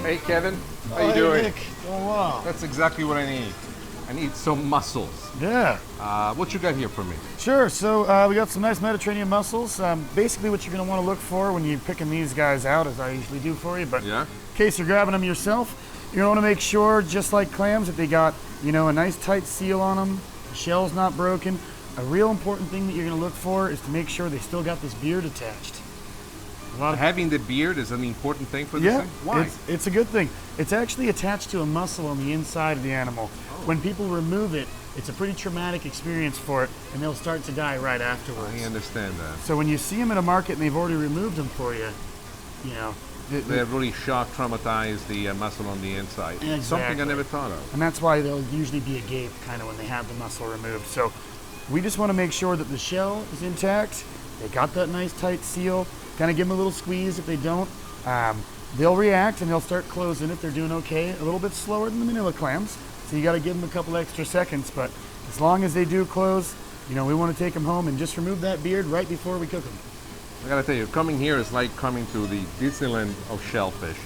Hey, Kevin. How you Hey, doing? Nick. Oh, wow. That's exactly what I need. I need some mussels. Yeah. What you got here for me? Sure. So we got some nice Mediterranean mussels. Basically, what you're going to want to look for when you're picking these guys out, as I usually do for you, but Yeah? in case you're grabbing them yourself, you're going to want to make sure, just like clams, that they got, a nice tight seal on them, the shell's not broken. A real important thing that you're going to look for is to make sure they still got this beard attached. Having the beard is an important thing for this Yeah, thing? Why? it's a good thing. It's actually attached to a muscle on the inside of the animal. When people remove it, it's a pretty traumatic experience for it, and they'll start to die right afterwards. I understand that. So when you see them at a market and they've already removed them for you, They have really shocked, traumatized the muscle on the inside. Exactly. Something I never thought of. And that's why there'll usually be a gape kind of when they have the muscle removed. So we just want to make sure that the shell is intact. They got that nice tight seal. Kind of give them a little squeeze. If they don't, they'll react and they'll start closing if they're doing okay. A little bit slower than the manila clams. So you got to give them a couple extra seconds. But as long as they do close, we want to take them home and just remove that beard right before we cook them. I gotta tell you, coming here is like coming to the Disneyland of shellfish.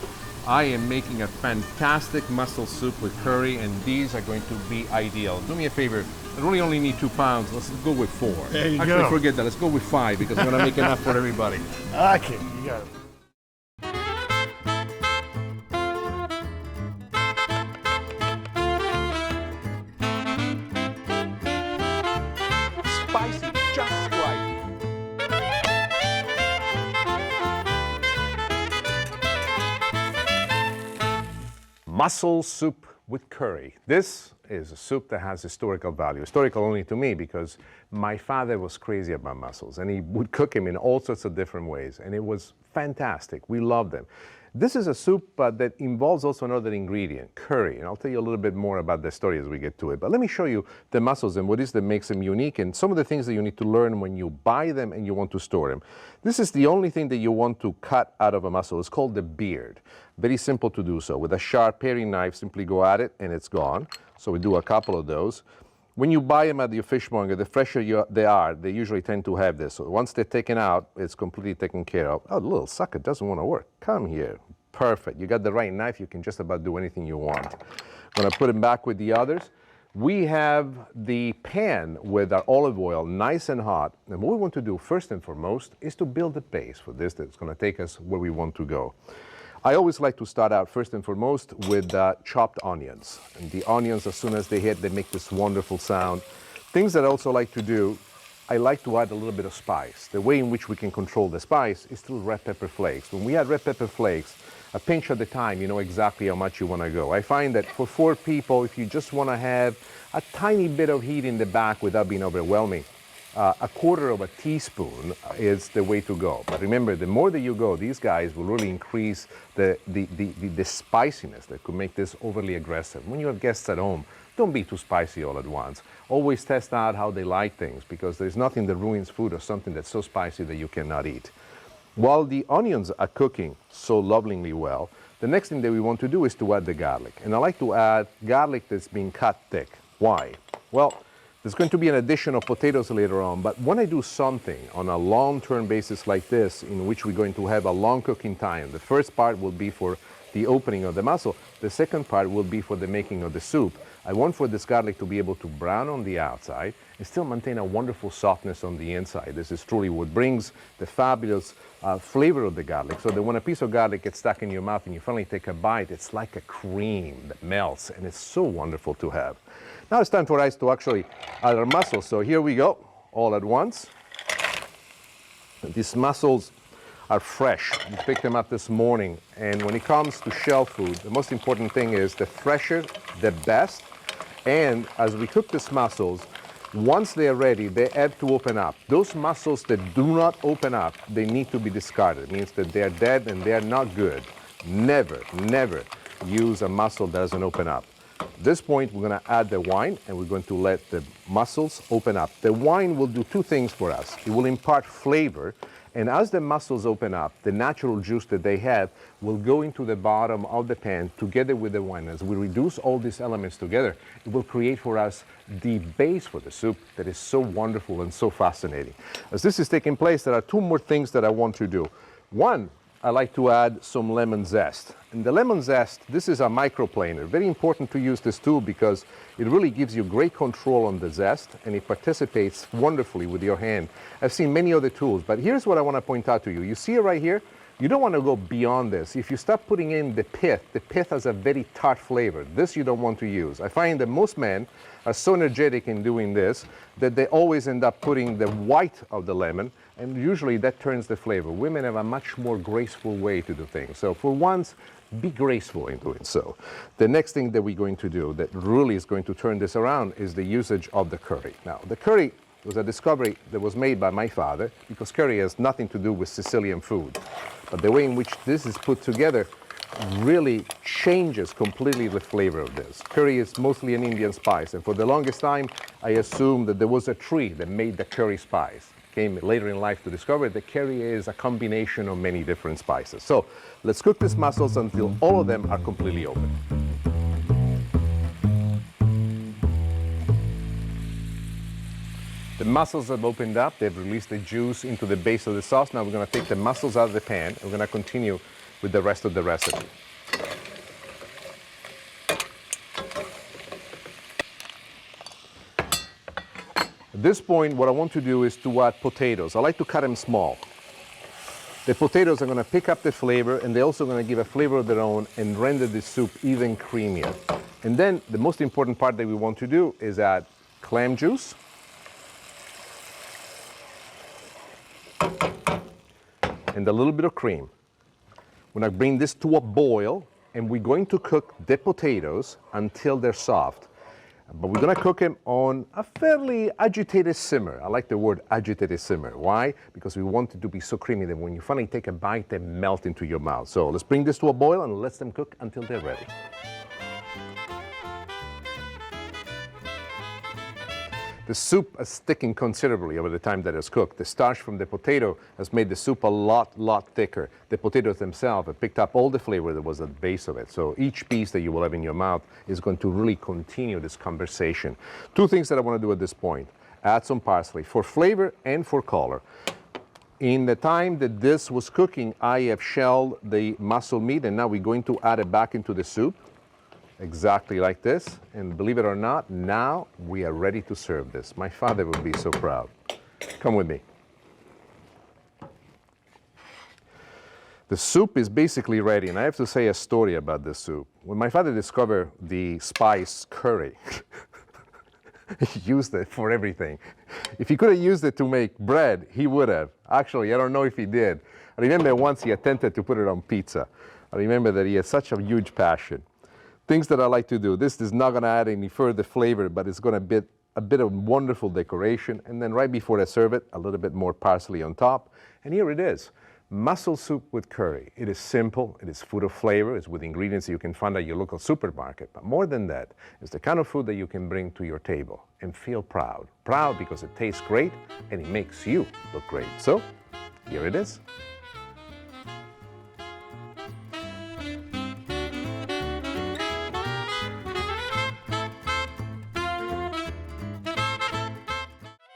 I am making a fantastic mussel soup with curry, and these are going to be ideal. Do me a favor, I really only need 2 pounds. Let's go with 4. There you Actually, go. forget that. Let's go with 5 because I'm gonna make enough for everybody. Okay, you got it. Spicy, just right. Mussel soup with curry. This is a soup that has historical value. Historical only to me because my father was crazy about mussels and he would cook them in all sorts of different ways, and it was fantastic. We loved them. This is a soup that involves also another ingredient, curry, and I'll tell you a little bit more about the story as we get to it. But let me show you the mussels and what is that makes them unique and some of the things that you need to learn when you buy them and you want to store them. This is the only thing that you want to cut out of a mussel. It's called the beard. Very simple to do so. With a sharp paring knife, simply go at it and it's gone. So we do a couple of those. When you buy them at your fishmonger, the fresher they are, they usually tend to have this. So once they're taken out, it's completely taken care of. Oh, the little sucker doesn't want to work. Come here. Perfect. You got the right knife. You can just about do anything you want. I'm going to put them back with the others. We have the pan with our olive oil nice and hot. And what we want to do first and foremost is to build a base for this that's going to take us where we want to go. I always like to start out first and foremost with chopped onions. And the onions, as soon as they hit, they make this wonderful sound. Things that I also like to do, I like to add a little bit of spice. The way in which we can control the spice is through red pepper flakes. When we add red pepper flakes, a pinch at a time, you know exactly how much you want to go. I find that for 4 people, if you just want to have a tiny bit of heat in the back without being overwhelming, a quarter of a teaspoon is the way to go. But remember, the more that you go, these guys will really increase the spiciness that could make this overly aggressive. When you have guests at home, don't be too spicy all at once. Always test out how they like things, because there's nothing that ruins food or something that's so spicy that you cannot eat. While the onions are cooking so lovingly well, the next thing that we want to do is to add the garlic. And I like to add garlic that's been cut thick. Why? Well, there's going to be an addition of potatoes later on, but when I do something on a long-term basis like this, in which we're going to have a long cooking time, the first part will be for the opening of the mussel, the second part will be for the making of the soup. I want for this garlic to be able to brown on the outside and still maintain a wonderful softness on the inside. This is truly what brings the fabulous flavor of the garlic, so that when a piece of garlic gets stuck in your mouth and you finally take a bite, it's like a cream that melts, and it's so wonderful to have. Now it's time for us to actually add our mussels. So here we go, all at once. These mussels are fresh. We picked them up this morning, and when it comes to shell food, the most important thing is the fresher, the best. And as we cook these mussels, once they are ready, they have to open up. Those mussels that do not open up, they need to be discarded. It means that they are dead and they are not good. Never, never use a mussel that doesn't open up. At this point, we're going to add the wine, and we're going to let the mussels open up. The wine will do 2 things for us. It will impart flavor, and as the mussels open up, the natural juice that they have will go into the bottom of the pan together with the wine. As we reduce all these elements together, it will create for us the base for the soup that is so wonderful and so fascinating. As this is taking place, there are 2 more things that I want to do. One I like to add some lemon zest. And the lemon zest, this is a microplaner. Very important to use this tool because it really gives you great control on the zest and it participates wonderfully with your hand. I've seen many other tools, but here's what I want to point out to you. You see it right here? You don't want to go beyond this. If you start putting in the pith has a very tart flavor. This you don't want to use. I find that most men are so energetic in doing this that they always end up putting the white of the lemon, and usually that turns the flavor. Women have a much more graceful way to do things. So for once, be graceful in doing so. The next thing that we're going to do that really is going to turn this around is the usage of the curry. Now, the curry was a discovery that was made by my father because curry has nothing to do with Sicilian food. But the way in which this is put together really changes completely the flavor of this. Curry is mostly an Indian spice, and for the longest time, I assumed that there was a tree that made the curry spice. Came later in life to discover that curry is a combination of many different spices. So let's cook these mussels until all of them are completely open. The mussels have opened up. They've released the juice into the base of the sauce. Now we're going to take the mussels out of the pan. We're going to continue with the rest of the recipe. At this point, what I want to do is to add potatoes. I like to cut them small. The potatoes are going to pick up the flavor, and they're also going to give a flavor of their own and render the soup even creamier. And then the most important part that we want to do is add clam juice, and a little bit of cream. We're going to bring this to a boil, and we're going to cook the potatoes until they're soft. But we're going to cook them on a fairly agitated simmer. I like the word agitated simmer. Why? Because we want it to be so creamy that when you finally take a bite, they melt into your mouth. So let's bring this to a boil and let them cook until they're ready. The soup is thickened considerably over the time that it's cooked. The starch from the potato has made the soup a lot thicker. The potatoes themselves have picked up all the flavor that was at the base of it. So each piece that you will have in your mouth is going to really continue this conversation. Two things that I want to do at this point. Add some parsley for flavor and for color. In the time that this was cooking, I have shelled the mussel meat, and now we're going to add it back into the soup. Exactly like this, and believe it or not, now we are ready to serve this. My father would be so proud. Come with me. The soup is basically ready, and I have to say a story about this soup. When my father discovered the spice curry, he used it for everything. If he could have used it to make bread, he would have. Actually, I don't know if he did. I remember once he attempted to put it on pizza. I remember that he had such a huge passion. Things that I like to do. This is not going to add any further flavor, but it's going to be a bit of wonderful decoration. And then right before I serve it, a little bit more parsley on top. And here it is, mussel soup with curry. It is simple, it is full of flavor, it's with ingredients you can find at your local supermarket. But more than that, it's the kind of food that you can bring to your table and feel proud. Proud because it tastes great and it makes you look great. So, here it is.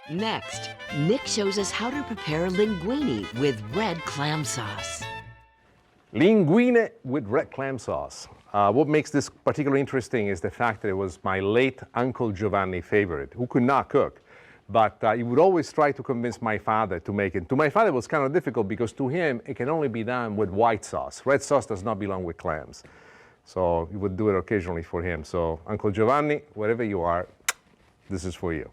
Next, Nick shows us how to prepare linguine with red clam sauce. Linguine with red clam sauce. What makes this particularly interesting is the fact that it was my late Uncle Giovanni favorite, who could not cook. But he would always try to convince my father to make it. To my father, it was kind of difficult because to him, it can only be done with white sauce. Red sauce does not belong with clams. So he would do it occasionally for him. So Uncle Giovanni, wherever you are, this is for you.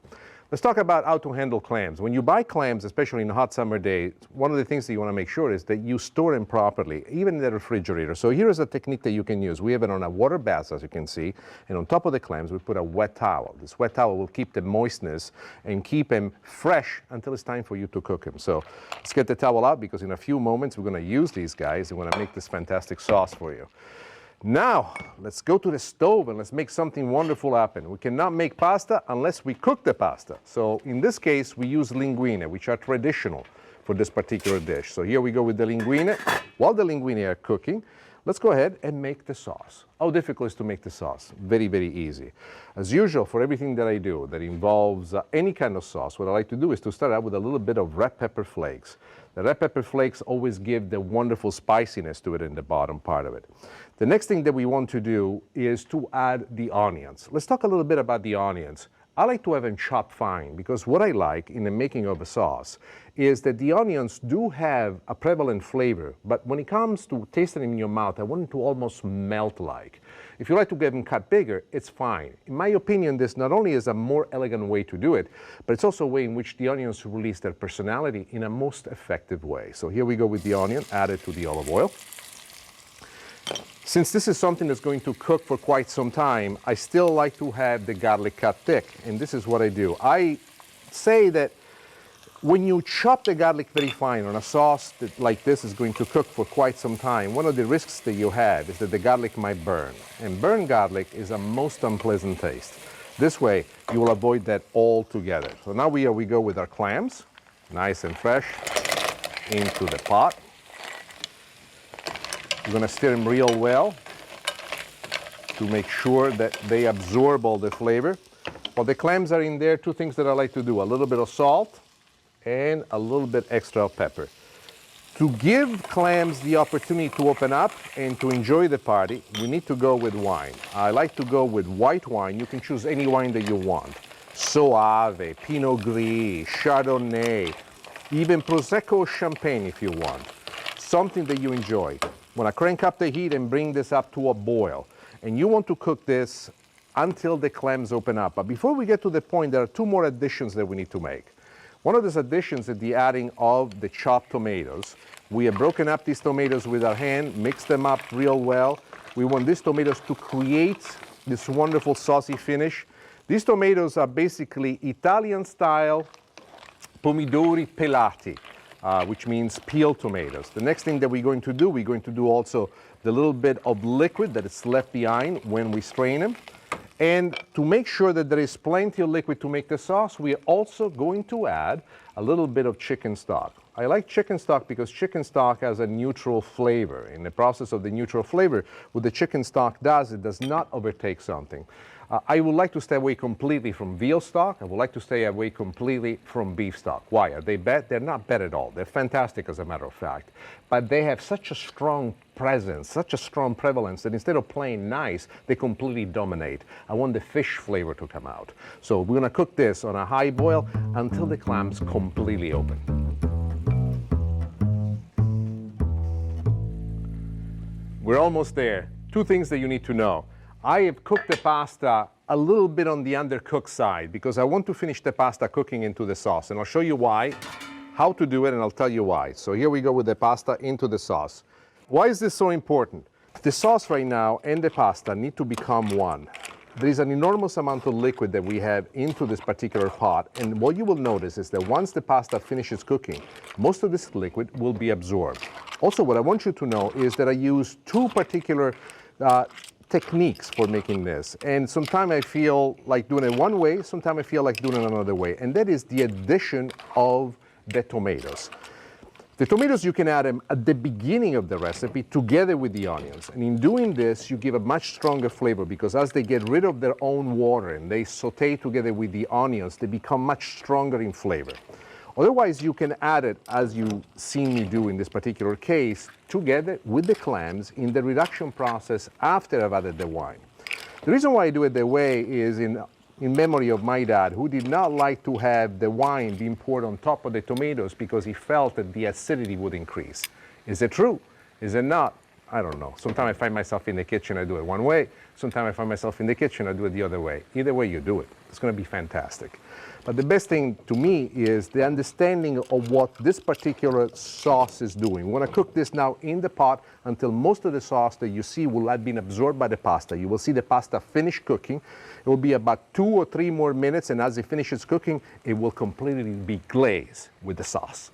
Let's talk about how to handle clams. When you buy clams, especially in a hot summer day, one of the things that you want to make sure is that you store them properly, even in the refrigerator. So here is a technique that you can use. We have it on a water bath, as you can see, and on top of the clams, we put a wet towel. This wet towel will keep the moistness and keep them fresh until it's time for you to cook them. So let's get the towel out because in a few moments, we're going to use these guys and we're going to make this fantastic sauce for you. Now, let's go to the stove and let's make something wonderful happen. We cannot make pasta unless we cook the pasta. So in this case, we use linguine, which are traditional for this particular dish. So here we go with the linguine. While the linguine are cooking, let's go ahead and make the sauce. How difficult is to make the sauce? Very, very easy. As usual, for everything that I do that involves any kind of sauce, what I like to do is to start out with a little bit of red pepper flakes. The red pepper flakes always give the wonderful spiciness to it in the bottom part of it. The next thing that we want to do is to add the onions. Let's talk a little bit about the onions. I like to have them chopped fine because what I like in the making of a sauce is that the onions do have a prevalent flavor, but when it comes to tasting them in your mouth, I want it to almost melt like. If you like to get them cut bigger, it's fine. In my opinion, this not only is a more elegant way to do it, but it's also a way in which the onions release their personality in a most effective way. So here we go with the onion added to the olive oil. Since this is something that's going to cook for quite some time, I still like to have the garlic cut thick, and this is what I do. I say that when you chop the garlic very fine on a sauce that, like this, is going to cook for quite some time, one of the risks that you have is that the garlic might burn, and burnt garlic is a most unpleasant taste. This way, you will avoid that altogether. So now we go with our clams, nice and fresh, into the pot. We're going to stir them real well to make sure that they absorb all the flavor. While the clams are in there, two things that I like to do, a little bit of salt and a little bit extra pepper. To give clams the opportunity to open up and to enjoy the party, we need to go with wine. I like to go with white wine. You can choose any wine that you want. Soave, Pinot Gris, Chardonnay, even Prosecco or Champagne if you want. Something that you enjoy. When I crank up the heat and bring this up to a boil, and you want to cook this until the clams open up. But before we get to the point, there are two more additions that we need to make. One of those additions is the adding of the chopped tomatoes. We have broken up these tomatoes with our hand, mixed them up real well. We want these tomatoes to create this wonderful saucy finish. These tomatoes are basically Italian-style pomidori pelati. Which means peeled tomatoes. The next thing that we're going to do also the little bit of liquid that is left behind when we strain them. And to make sure that there is plenty of liquid to make the sauce, we are also going to add a little bit of chicken stock. I like chicken stock because chicken stock has a neutral flavor. In the process of the neutral flavor, what the chicken stock does, it does not overtake something. I would like to stay away completely from veal stock. I would like to stay away completely from beef stock. Why? Are they bad? They're not bad at all. They're fantastic, as a matter of fact. But they have such a strong presence, such a strong prevalence, that instead of playing nice, they completely dominate. I want the fish flavor to come out. So we're going to cook this on a high boil until the clams completely open. We're almost there. Two things that you need to know. I have cooked the pasta a little bit on the undercooked side because I want to finish the pasta cooking into the sauce, and I'll show you why, how to do it, and I'll tell you why. So here we go with the pasta into the sauce. Why is this so important? The sauce right now and the pasta need to become one. There is an enormous amount of liquid that we have into this particular pot, and what you will notice is that once the pasta finishes cooking, most of this liquid will be absorbed. Also, what I want you to know is that I use two particular techniques for making this, and sometimes I feel like doing it one way, sometimes I feel like doing it another way, and that is the addition of the tomatoes. The tomatoes, you can add them at the beginning of the recipe together with the onions, and in doing this you give a much stronger flavor because as they get rid of their own water and they saute together with the onions, they become much stronger in flavor. Otherwise, you can add it, as you've seen me do in this particular case, together with the clams in the reduction process after I've added the wine. The reason why I do it that way is in memory of my dad, who did not like to have the wine being poured on top of the tomatoes because he felt that the acidity would increase. Is it true? Is it not? I don't know. Sometimes I find myself in the kitchen, I do it one way. Sometimes I find myself in the kitchen, I do it the other way. Either way you do it, it's going to be fantastic. But the best thing to me is the understanding of what this particular sauce is doing. We want to cook this now in the pot until most of the sauce that you see will have been absorbed by the pasta. You will see the pasta finish cooking. It will be about 2 or 3 more minutes, and as it finishes cooking, it will completely be glazed with the sauce.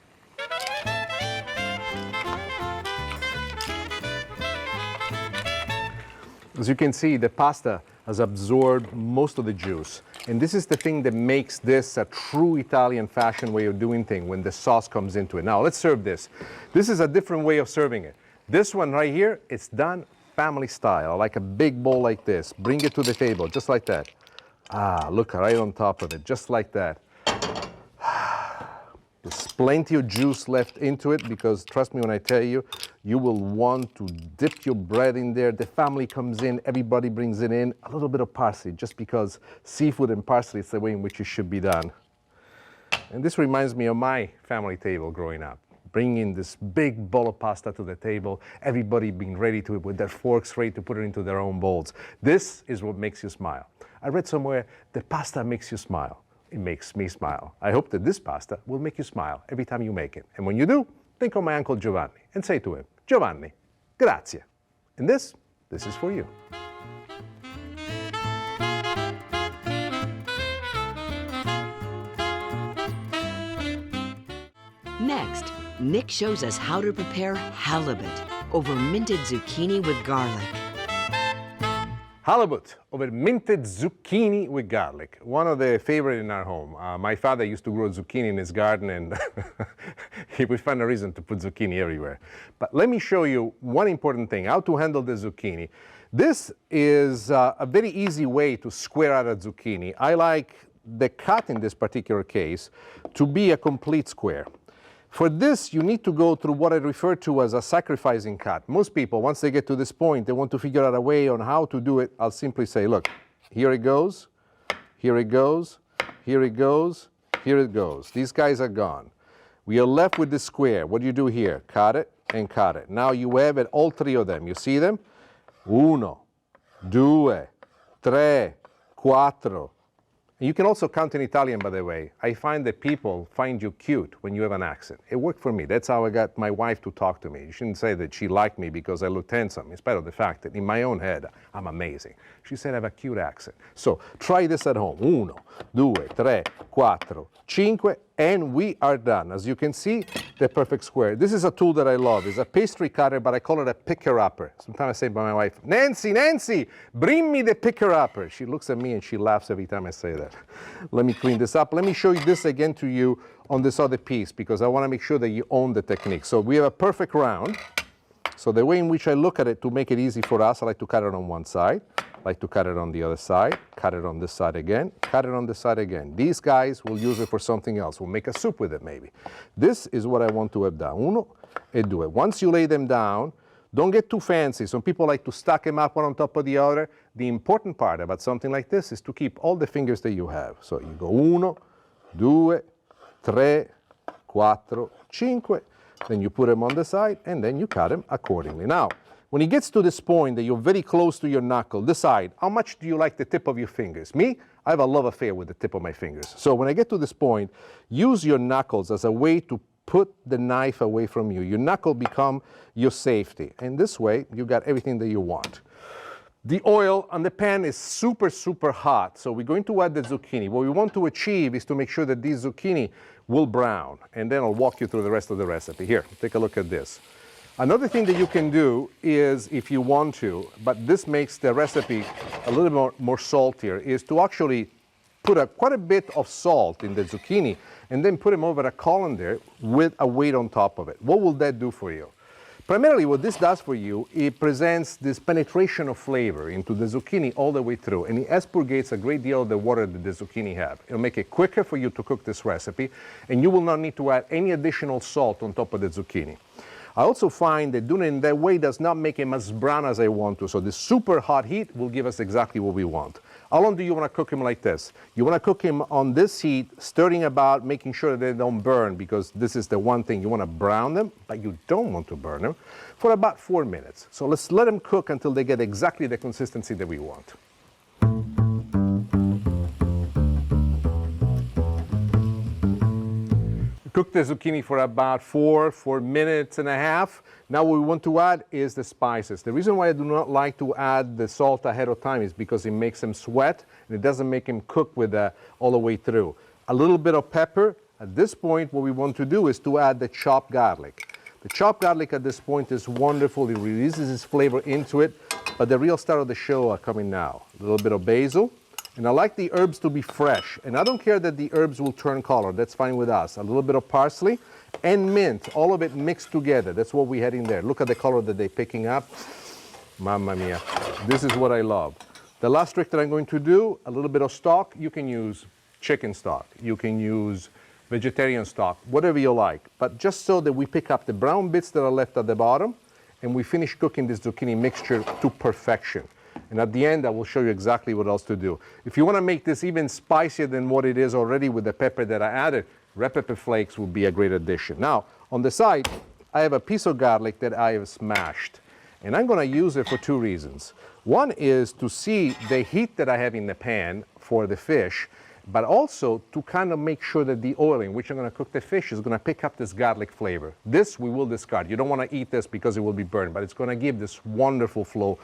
As you can see, the pasta has absorbed most of the juice. And this is the thing that makes this a true Italian fashion way of doing things when the sauce comes into it. Now, let's serve this. This is a different way of serving it. This one right here, it's done family style, like a big bowl like this. Bring it to the table, just like that. Ah, look, right on top of it, just like that. There's plenty of juice left into it because trust me when I tell you, you will want to dip your bread in there. The family comes in, everybody brings it in. A little bit of parsley, just because seafood and parsley is the way in which it should be done. And this reminds me of my family table growing up. Bringing this big bowl of pasta to the table, everybody being ready to, with their forks ready to put it into their own bowls. This is what makes you smile. I read somewhere, the pasta makes you smile. It makes me smile. I hope that this pasta will make you smile every time you make it. And when you do, think of my Uncle Giovanni and say to him, Giovanni, grazie. And this is for you. Next, Nick shows us how to prepare halibut over minted zucchini with garlic. Halibut over minted zucchini with garlic. One of the favorite in our home. My father used to grow zucchini in his garden and he would find a reason to put zucchini everywhere. But let me show you one important thing, how to handle the zucchini. This is a very easy way to square out a zucchini. I like the cut in this particular case to be a complete square. For this, you need to go through what I refer to as a sacrificing cut. Most people, once they get to this point, they want to figure out a way on how to do it. I'll simply say, look, here it goes, here it goes, here it goes, here it goes. These guys are gone. We are left with the square. What do you do here? Cut it and cut it. Now you have it, all three of them. You see them? Uno, due, tre, quattro. You can also count in Italian, by the way. I find that people find you cute when you have an accent. It worked for me. That's how I got my wife to talk to me. You shouldn't say that she liked me because I looked handsome, in spite of the fact that in my own head, I'm amazing. She said I have a cute accent. So try this at home. Uno, due, tre, quattro, cinque, and we are done. As you can see, the perfect square. This is a tool that I love. It's a pastry cutter, but I call it a picker-upper. Sometimes I say by my wife, Nancy, bring me the picker-upper. She looks at me and she laughs every time I say that. Let me clean this up. Let me show you this again to you on this other piece because I want to make sure that you own the technique. So we have a perfect round. So the way in which I look at it to make it easy for us, I like to cut it on one side. I like to cut it on the other side, cut it on this side again, cut it on this side again. These guys will use it for something else. We'll make a soup with it maybe. This is what I want to have done. Uno e due. Once you lay them down, don't get too fancy. Some people like to stack them up one on top of the other. The important part about something like this is to keep all the fingers that you have. So you go uno, due, tre, quattro, cinque. Then you put them on the side and then you cut them accordingly. Now, when it gets to this point that you're very close to your knuckle, decide how much do you like the tip of your fingers. Me, I have a love affair with the tip of my fingers. So when I get to this point, use your knuckles as a way to put the knife away from you. Your knuckle become your safety. And this way, you got everything that you want. The oil on the pan is super, super hot. So we're going to add the zucchini. What we want to achieve is to make sure that these zucchini will brown. And then I'll walk you through the rest of the recipe. Here, take a look at this. Another thing that you can do is, if you want to, but this makes the recipe a little more saltier, is to actually put quite a bit of salt in the zucchini and then put them over a colander with a weight on top of it. What will that do for you? Primarily what this does for you, it presents this penetration of flavor into the zucchini all the way through, and it expurgates a great deal of the water that the zucchini have. It'll make it quicker for you to cook this recipe, and you will not need to add any additional salt on top of the zucchini. I also find that doing it in that way does not make them as brown as I want to. So the super hot heat will give us exactly what we want. How long do you want to cook them like this? You want to cook them on this heat, stirring about, making sure that they don't burn, because this is the one thing. You want to brown them, but you don't want to burn them, for about 4 minutes. So let's let them cook until they get exactly the consistency that we want. Cook the zucchini for about 4 minutes and a half. Now what we want to add is the spices. The reason why I do not like to add the salt ahead of time is because it makes them sweat and it doesn't make them cook with all the way through. A little bit of pepper. At this point, what we want to do is to add the chopped garlic. The chopped garlic at this point is wonderful. It releases its flavor into it, but the real star of the show are coming now. A little bit of basil. And I like the herbs to be fresh. And I don't care that the herbs will turn color. That's fine with us. A little bit of parsley and mint. All of it mixed together. That's what we had in there. Look at the color that they're picking up. Mamma mia. This is what I love. The last trick that I'm going to do, a little bit of stock. You can use chicken stock. You can use vegetarian stock, whatever you like. But just so that we pick up the brown bits that are left at the bottom, and we finish cooking this zucchini mixture to perfection. And at the end, I will show you exactly what else to do. If you want to make this even spicier than what it is already with the pepper that I added, red pepper flakes would be a great addition. Now, on the side, I have a piece of garlic that I have smashed. And I'm going to use it for two reasons. One is to see the heat that I have in the pan for the fish, but also to kind of make sure that the oil in which I'm going to cook the fish is going to pick up this garlic flavor. This we will discard. You don't want to eat this because it will be burned, but it's going to give this wonderful flow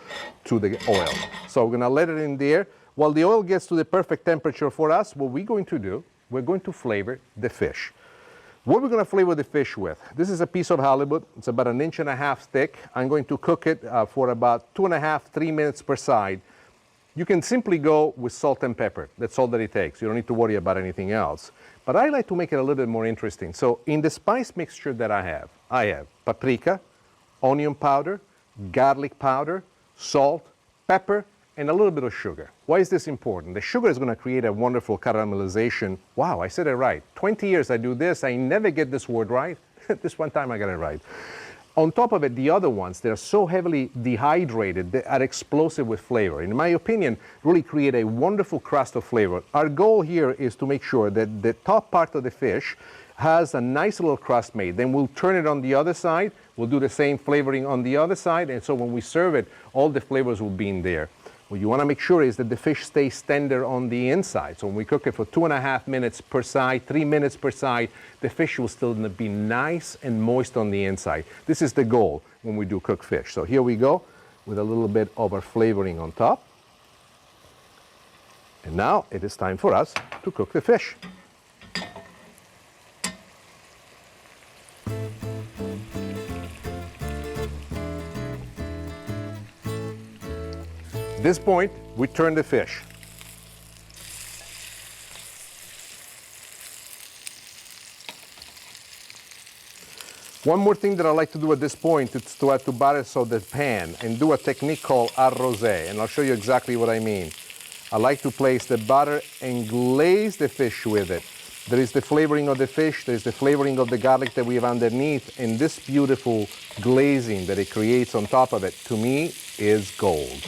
to the oil. So we're going to let it in there. While the oil gets to the perfect temperature for us, what we're going to do, we're going to flavor the fish. What we're going to flavor the fish with, this is a piece of halibut. It's about 1.5 inches thick. I'm going to cook it for about 2.5, 3 minutes per side. You can simply go with salt and pepper. That's all that it takes. You don't need to worry about anything else. But I like to make it a little bit more interesting. So in the spice mixture that I have paprika, onion powder, garlic powder, salt, pepper, and a little bit of sugar. Why is this important? The sugar is going to create a wonderful caramelization. Wow, I said it right. 20 years I do this. I never get this word right. This one time I got it right. On top of it, the other ones, they're so heavily dehydrated, they are explosive with flavor. In my opinion, really create a wonderful crust of flavor. Our goal here is to make sure that the top part of the fish has a nice little crust made. Then we'll turn it on the other side. We'll do the same flavoring on the other side. And so when we serve it, all the flavors will be in there. What you want to make sure is that the fish stays tender on the inside. So when we cook it for 2.5 minutes per side, 3 minutes per side, the fish will still be nice and moist on the inside. This is the goal when we do cooked fish. So here we go with a little bit of our flavoring on top. And now it is time for us to cook the fish. At this point, we turn the fish. One more thing that I like to do at this point is to add to butter so the pan and do a technique called arrosé, and I'll show you exactly what I mean. I like to place the butter and glaze the fish with it. There is the flavoring of the fish, there is the flavoring of the garlic that we have underneath, and this beautiful glazing that it creates on top of it, to me, is gold.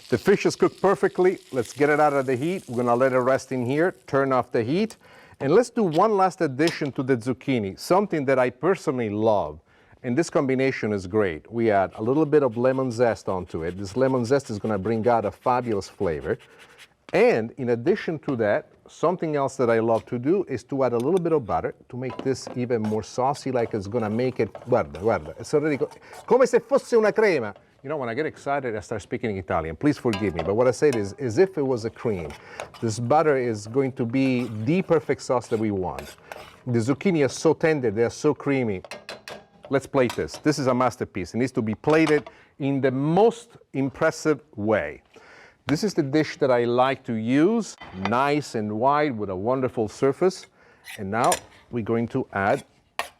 The fish is cooked perfectly. Let's get it out of the heat. We're gonna let it rest in here, turn off the heat. And let's do one last addition to the zucchini, something that I personally love. And this combination is great. We add a little bit of lemon zest onto it. This lemon zest is gonna bring out a fabulous flavor. And in addition to that, something else that I love to do is to add a little bit of butter to make this even more saucy, like it's gonna make it, guarda, it's already, come se fosse una crema. You know, when I get excited, I start speaking in Italian. Please forgive me, but what I said is as if it was a cream. This butter is going to be the perfect sauce that we want. The zucchini are so tender, they are so creamy. Let's plate this. This is a masterpiece. It needs to be plated in the most impressive way. This is the dish that I like to use, nice and wide with a wonderful surface. And now we're going to add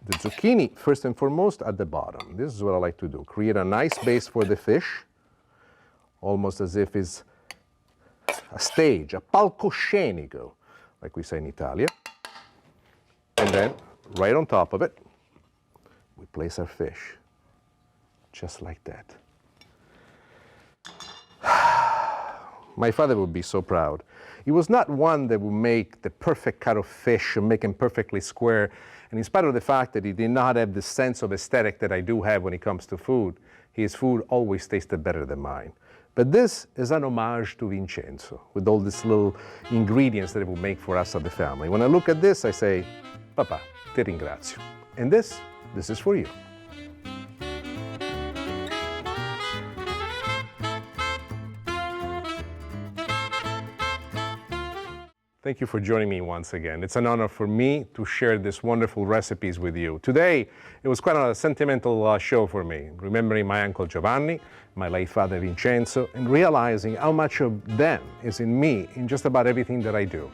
the zucchini, first and foremost, at the bottom. This is what I like to do. Create a nice base for the fish, almost as if it's a stage, a palcoscenico, like we say in Italian. And then, right on top of it, we place our fish, just like that. My father would be so proud. He was not one that would make the perfect cut of fish and make them perfectly square. And in spite of the fact that he did not have the sense of aesthetic that I do have when it comes to food, his food always tasted better than mine. But this is an homage to Vincenzo, with all these little ingredients that it will make for us as the family. When I look at this, I say, Papa, ti ringrazio. And this is for you. Thank you for joining me once again. It's an honor for me to share these wonderful recipes with you. Today, it was quite a sentimental show for me, remembering my uncle Giovanni, my late father Vincenzo, and realizing how much of them is in me in just about everything that I do.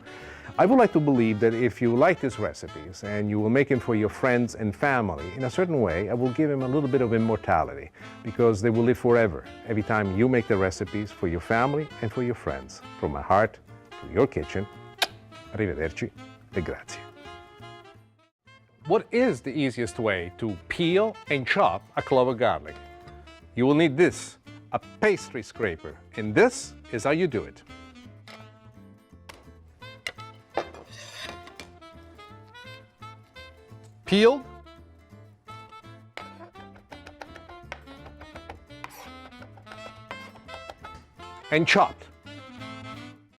I would like to believe that if you like these recipes and you will make them for your friends and family, in a certain way, I will give them a little bit of immortality because they will live forever every time you make the recipes for your family and for your friends. From my heart to your kitchen, Arrivederci e grazie. What is the easiest way to peel and chop a clove of garlic? You will need this, a pastry scraper, and this is how you do it. Peeled, and chopped.